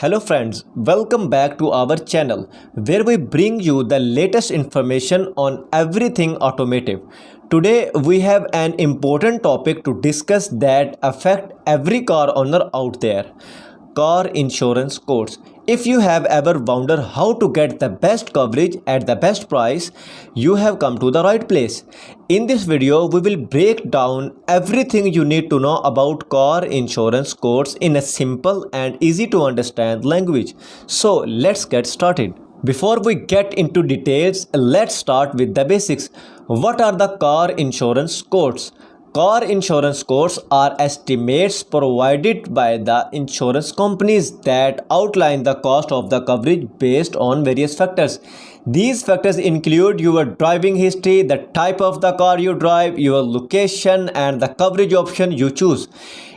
Hello friends, welcome back to our channel where we bring you the latest information on everything automotive. Today we have an important topic to discuss that affect every car owner out there. Car insurance quotes. If you have ever wondered how to get the best coverage at the best price, you have come to the right place. In this video, we will break down everything you need to know about car insurance quotes in a simple and easy to understand language. So let's get started. Before we get into details, let's start with the basics. What are the car insurance quotes? Car insurance quotes are estimates provided by the insurance companies that outline the cost of the coverage based on various factors. These factors include your driving history, the type of the car you drive, your location, and the coverage option you choose.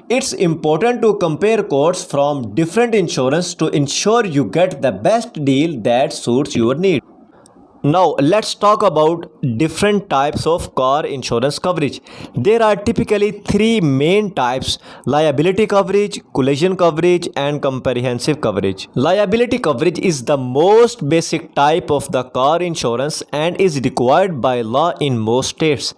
It's important to compare quotes from different insurance to ensure you get the best deal that suits your needs. Now let's talk about different types of car insurance coverage. There are typically three main types: liability coverage, collision coverage, and comprehensive coverage. Liability coverage is the most basic type of the car insurance and is required by law in most states.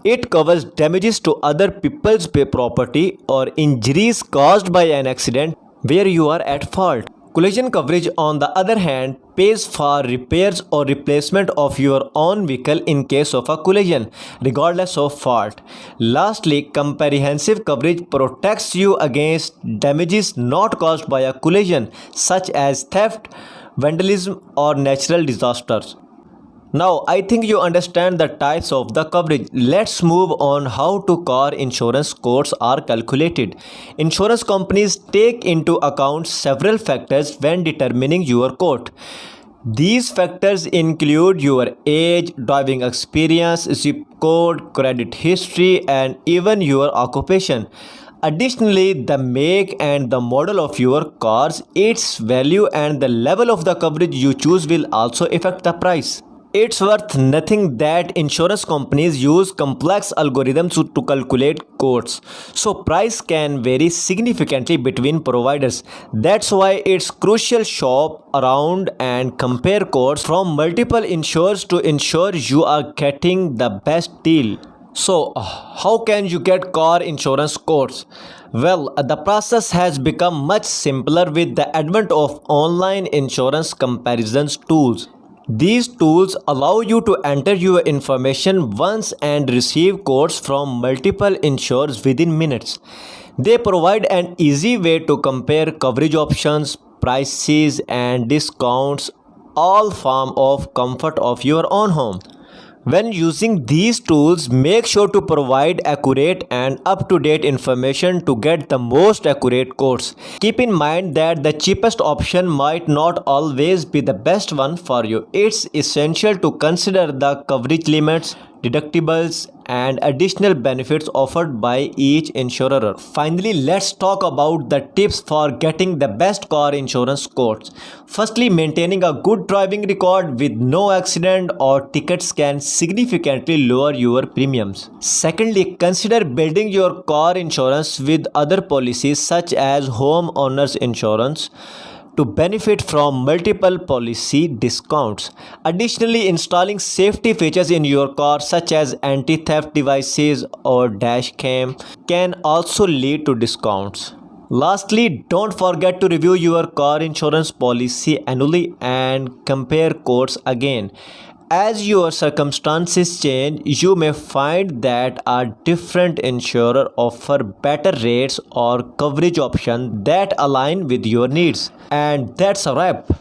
It covers damages to other people's property or injuries caused by an accident where you are at fault. Collision coverage, on the other hand, pays for repairs or replacement of your own vehicle in case of a collision, regardless of fault. Lastly, comprehensive coverage protects you against damages not caused by a collision, such as theft, vandalism, or natural disasters. Now, I think you understand the types of the coverage. Let's move on how to car insurance quotes are calculated. Insurance companies take into account several factors when determining your quote. These factors include your age, driving experience, zip code, credit history, and even your occupation. Additionally, the make and the model of your cars, its value, and the level of the coverage you choose will also affect the price. It's worth noting that insurance companies use complex algorithms to calculate quotes, so price can vary significantly between providers. That's why it's crucial to shop around and compare quotes from multiple insurers to ensure you are getting the best deal. So, how can you get car insurance quotes? Well, the process has become much simpler with the advent of online insurance comparisons tools. These tools allow you to enter your information once and receive quotes from multiple insurers within minutes. They provide an easy way to compare coverage options, prices, and discounts, all from the comfort of your own home. When using these tools, make sure to provide accurate and up-to-date information to get the most accurate quotes. Keep in mind that the cheapest option might not always be the best one for you. It's essential to consider the coverage limits, deductibles, and additional benefits offered by each insurer. Finally, let's talk about the tips for getting the best car insurance quotes. Firstly, maintaining a good driving record with no accident or tickets can significantly lower your premiums. Secondly, consider building your car insurance with other policies such as homeowners insurance to benefit from multiple policy discounts. Additionally, installing safety features in your car such as anti-theft devices or dash cam can also lead to discounts. Lastly, don't forget to review your car insurance policy annually and compare quotes again. As your circumstances change, you may find that a different insurer offer better rates or coverage options that align with your needs. And that's a wrap.